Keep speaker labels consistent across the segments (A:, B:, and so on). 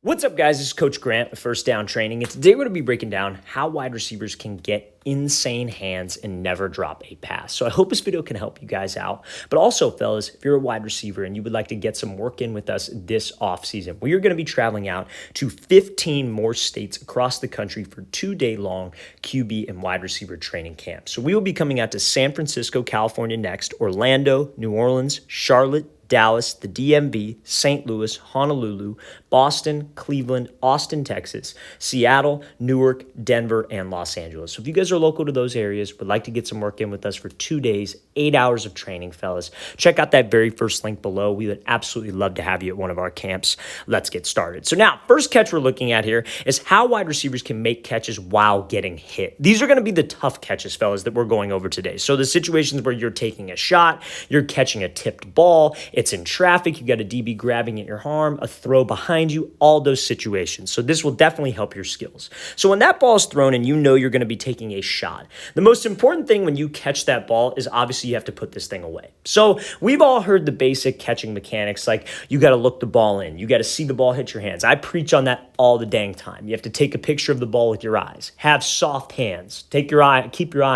A: What's up, guys? This is Coach Grant with First Down Training, and today we're going to be breaking down how wide receivers can get insane hands and never drop a pass. So I hope this video can help you guys out. But also, fellas, if you're a wide receiver and you would like to get some work in with us this offseason, we are going to be traveling out to 15 more states across the country for 2-day-long QB and wide receiver training camps. So we will be coming out to San Francisco, California next, Orlando, New Orleans, Charlotte, Dallas, the DMV, St. Louis, Honolulu, Boston, Cleveland, Austin, Texas, Seattle, Newark, Denver, and Los Angeles. So if you guys are local to those areas, would like to get some work in with us for 2 days, 8 hours of training, fellas, check out that very first link below. We would absolutely love to have you at one of our camps. Let's get started. So now, first catch we're looking at here is how wide receivers can make catches while getting hit. These are going to be the tough catches, fellas, that we're going over today. So the situations where you're taking a shot, you're catching a tipped ball, it's in traffic, you got a DB grabbing at your arm, a throw behind you, all those situations. So this will definitely help your skills. So when that ball is thrown and you know you're going to be taking a shot, the most important thing when you catch that ball is obviously you have to put this thing away. So we've all heard the basic catching mechanics, like you got to look the ball in, you got to see the ball hit your hands. I preach on that all the dang time. You have to take a picture of the ball with your eyes, have soft hands, keep your eye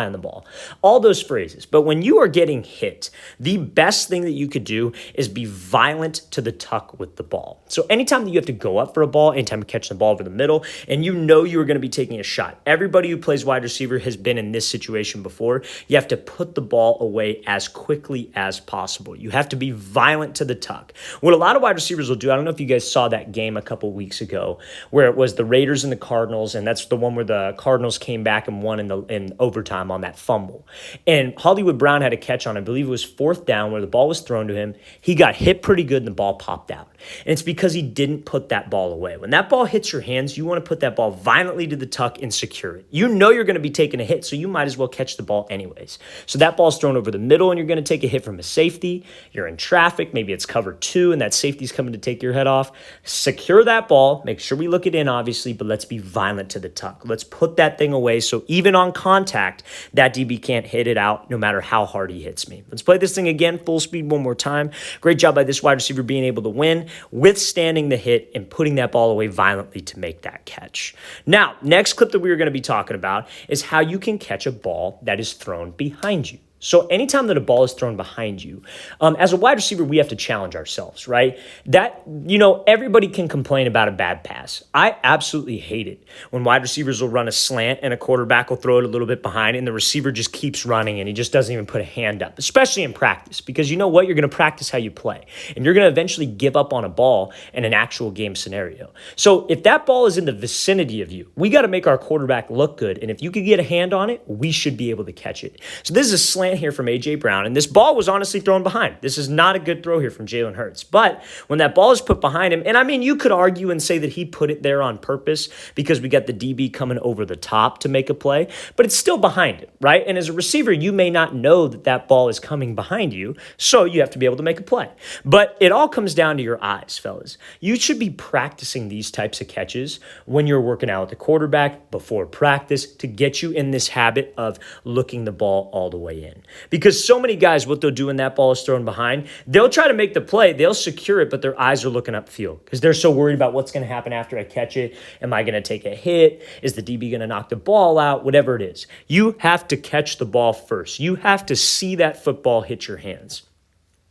A: on the ball, all those phrases. But when you are getting hit, the best thing that you could do is be violent to the tuck with the ball. So anytime that you have to go up for a ball, anytime you catch the ball over the middle, and you know you are going to be taking a shot, everybody who plays wide receiver has been in this situation before. You have to put the ball away as quickly as possible. You have to be violent to the tuck. What a lot of wide receivers will do, I don't know if you guys saw that game a couple weeks ago, where it was the Raiders and the Cardinals, and that's the one where the Cardinals came back and won in overtime on that fumble. And Hollywood Brown had a catch on, I believe it was 4th down, where the ball was thrown to him. He got hit pretty good and the ball popped out. And it's because he didn't put that ball away. When that ball hits your hands, you want to put that ball violently to the tuck and secure it. You know you're going to be taking a hit, so you might as well catch the ball anyways. So that ball's thrown over the middle and you're going to take a hit from a safety. You're in traffic, maybe it's cover 2 and that safety's coming to take your head off. Secure that ball, make sure we look it in obviously, but let's be violent to the tuck. Let's put that thing away so even on contact, that DB can't hit it out no matter how hard he hits me. Let's play this thing again, full speed one more time. Great job by this wide receiver being able to win, withstanding the hit and putting that ball away violently to make that catch. Now, next clip that we are going to be talking about is how you can catch a ball that is thrown behind you. So anytime that a ball is thrown behind you, as a wide receiver, we have to challenge ourselves, right? Everybody can complain about a bad pass. I absolutely hate it when wide receivers will run a slant and a quarterback will throw it a little bit behind and the receiver just keeps running and he just doesn't even put a hand up, especially in practice, because you know what? You're going to practice how you play and you're going to eventually give up on a ball in an actual game scenario. So if that ball is in the vicinity of you, we got to make our quarterback look good. And if you could get a hand on it, we should be able to catch it. So this is a slant here from A.J. Brown, and this ball was honestly thrown behind. This is not a good throw here from Jalen Hurts, but when that ball is put behind him, and I mean, you could argue and say that he put it there on purpose because we got the DB coming over the top to make a play, but it's still behind him, right? And as a receiver, you may not know that that ball is coming behind you, so you have to be able to make a play. But it all comes down to your eyes, fellas. You should be practicing these types of catches when you're working out with the quarterback before practice to get you in this habit of looking the ball all the way in. Because so many guys, what they'll do when that ball is thrown behind, they'll try to make the play, they'll secure it, but their eyes are looking upfield because they're so worried about what's going to happen after I catch it. Am I going to take a hit? Is the DB going to knock the ball out? Whatever it is. You have to catch the ball first. You have to see that football hit your hands.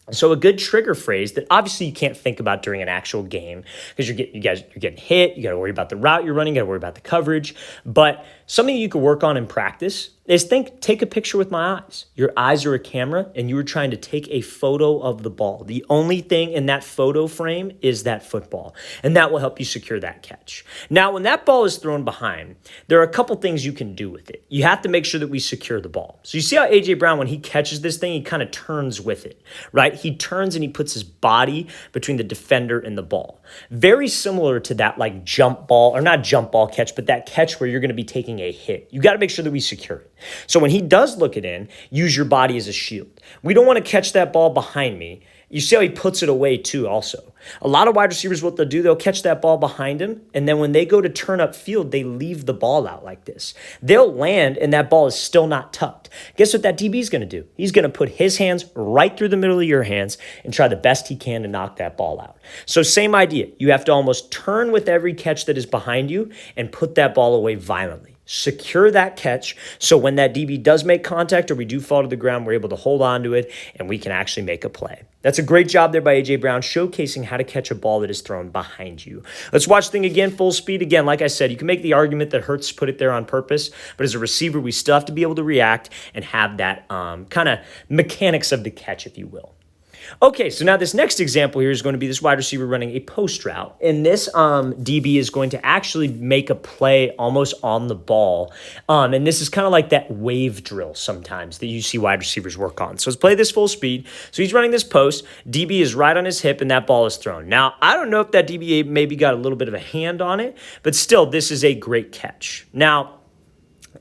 A: So a good trigger phrase that obviously you can't think about during an actual game because you're getting hit, you got to worry about the route you're running, you got to worry about the coverage, but something you could work on in practice is take a picture with my eyes. Your eyes are a camera and you were trying to take a photo of the ball. The only thing in that photo frame is that football, and that will help you secure that catch. Now, when that ball is thrown behind, there are a couple things you can do with it. You have to make sure that we secure the ball. So you see how A.J. Brown, when he catches this thing, he kind of turns with it, right? He turns and he puts his body between the defender and the ball. Very similar to that like jump ball, or not jump ball catch, but that catch where you're going to be taking a hit. You got to make sure that we secure it. So when he does look it in, use your body as a shield. We don't want to catch that ball behind me You see how he puts it away too also. A lot of wide receivers, what they'll do, they'll catch that ball behind him, and then when they go to turn up field, they leave the ball out like this. They'll land, and that ball is still not tucked. Guess what that DB is going to do? He's going to put his hands right through the middle of your hands and try the best he can to knock that ball out. So same idea. You have to almost turn with every catch that is behind you and put that ball away violently. Secure that catch so when that DB does make contact or we do fall to the ground, we're able to hold on to it and we can actually make a play. That's a great job there by A.J. Brown, showcasing how to catch a ball that is thrown behind you. Let's watch the thing again, full speed. Again, like I said, you can make the argument that Hurts put it there on purpose, but as a receiver, we still have to be able to react and have that kind of mechanics of the catch, if you will. Okay, so now this next example here is going to be this wide receiver running a post route. And this DB is going to actually make a play almost on the ball. And this is kind of like that wave drill sometimes that you see wide receivers work on. So let's play this full speed. So he's running this post. DB is right on his hip, and that ball is thrown. Now, I don't know if that DB maybe got a little bit of a hand on it, but still, this is a great catch. Now,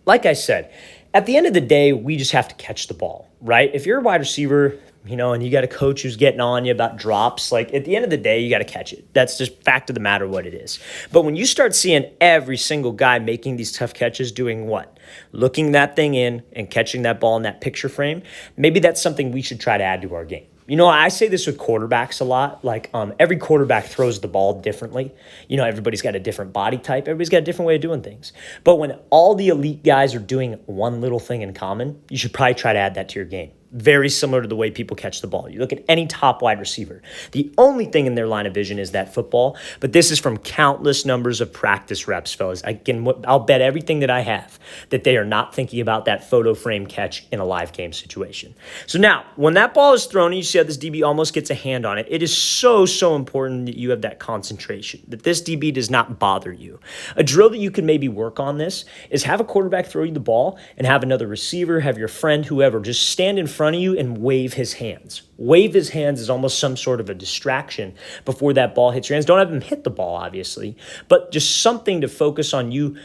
A: like I said, at the end of the day, we just have to catch the ball, right? If you're a wide receiver, and you got a coach who's getting on you about drops, like at the end of the day, you got to catch it. That's just fact of the matter what it is. But when you start seeing every single guy making these tough catches, doing what? Looking that thing in and catching that ball in that picture frame, maybe that's something we should try to add to our game. I say this with quarterbacks a lot. Like every quarterback throws the ball differently. Everybody's got a different body type. Everybody's got a different way of doing things. But when all the elite guys are doing one little thing in common, you should probably try to add that to your game. Very similar to the way people catch the ball. You look at any top wide receiver. The only thing in their line of vision is that football, but this is from countless numbers of practice reps, fellas. I'll bet everything that I have that they are not thinking about that photo frame catch in a live game situation. So now, when that ball is thrown and you see how this DB almost gets a hand on it, it is so, so important that you have that concentration, that this DB does not bother you. A drill that you can maybe work on this is have a quarterback throw you the ball and have another receiver, have your friend, whoever, just stand in front of you and wave his hands. Wave his hands is almost some sort of a distraction before that ball hits your hands. Don't have him hit the ball, obviously, but just something to focus on you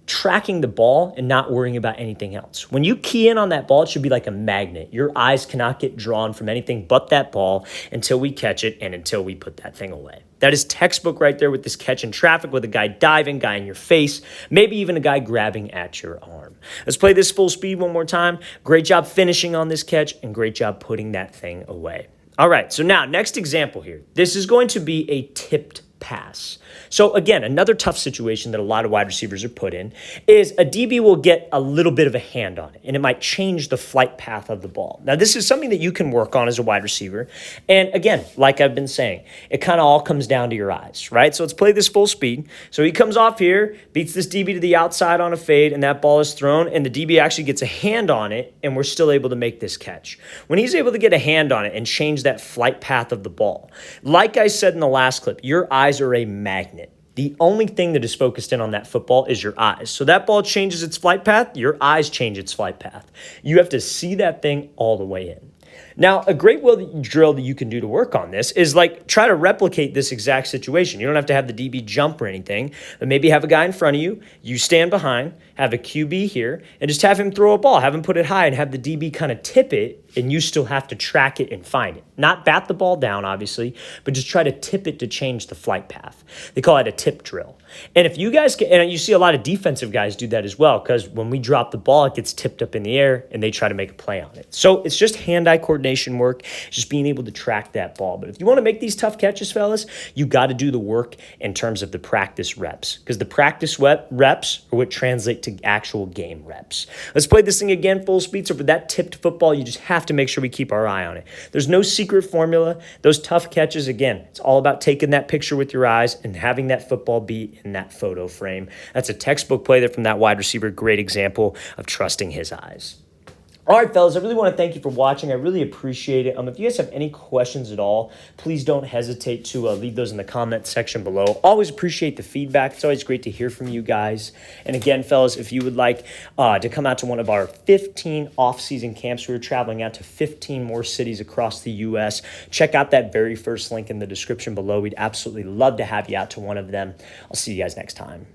A: tracking the ball and not worrying about anything else. When you key in on that ball, it should be like a magnet. Your eyes cannot get drawn from anything but that ball until we catch it and until we put that thing away. That is textbook right there with this catch in traffic, with a guy diving, guy in your face, maybe even a guy grabbing at your arm. Let's play this full speed one more time. Great job finishing on this catch and great job putting that thing away. All right, so now next example here. This is going to be a tipped pass. So again, another tough situation that a lot of wide receivers are put in is a DB will get a little bit of a hand on it, and it might change the flight path of the ball. Now, this is something that you can work on as a wide receiver. And again, like I've been saying, it kind of all comes down to your eyes, right? So let's play this full speed. So he comes off here, beats this DB to the outside on a fade, and that ball is thrown, and the DB actually gets a hand on it, and we're still able to make this catch. When he's able to get a hand on it and change that flight path of the ball, like I said in the last clip, your eyes are a magnet. The only thing that is focused in on that football is your eyes. So that ball changes its flight path, your eyes change its flight path. You have to see that thing all the way in. Now, a great drill that you can do to work on this is try to replicate this exact situation. You don't have to have the DB jump or anything, but maybe have a guy in front of you, you stand behind, have a QB here, and just have him throw a ball, have him put it high, and have the DB kind of tip it, and you still have to track it and find it. Not bat the ball down, obviously, but just try to tip it to change the flight path. They call it a tip drill. And if you guys and you see a lot of defensive guys do that as well, because when we drop the ball, it gets tipped up in the air, and they try to make a play on it. So it's just hand-eye coordination work, just being able to track that ball. But if you want to make these tough catches, fellas, you got to do the work in terms of the practice reps, because the practice reps are what translate to actual game reps. Let's play this thing again, full speed. So for that tipped football, you just have to make sure we keep our eye on it. There's no secret formula. Those tough catches, again, it's all about taking that picture with your eyes and having that football be in that photo frame. That's a textbook play there from that wide receiver. Great example of trusting his eyes. All right, fellas, I really want to thank you for watching. I really appreciate it. If you guys have any questions at all, please don't hesitate to leave those in the comment section below. Always appreciate the feedback. It's always great to hear from you guys. And again, fellas, if you would like to come out to one of our 15 off-season camps, we're traveling out to 15 more cities across the U.S. Check out that very first link in the description below. We'd absolutely love to have you out to one of them. I'll see you guys next time.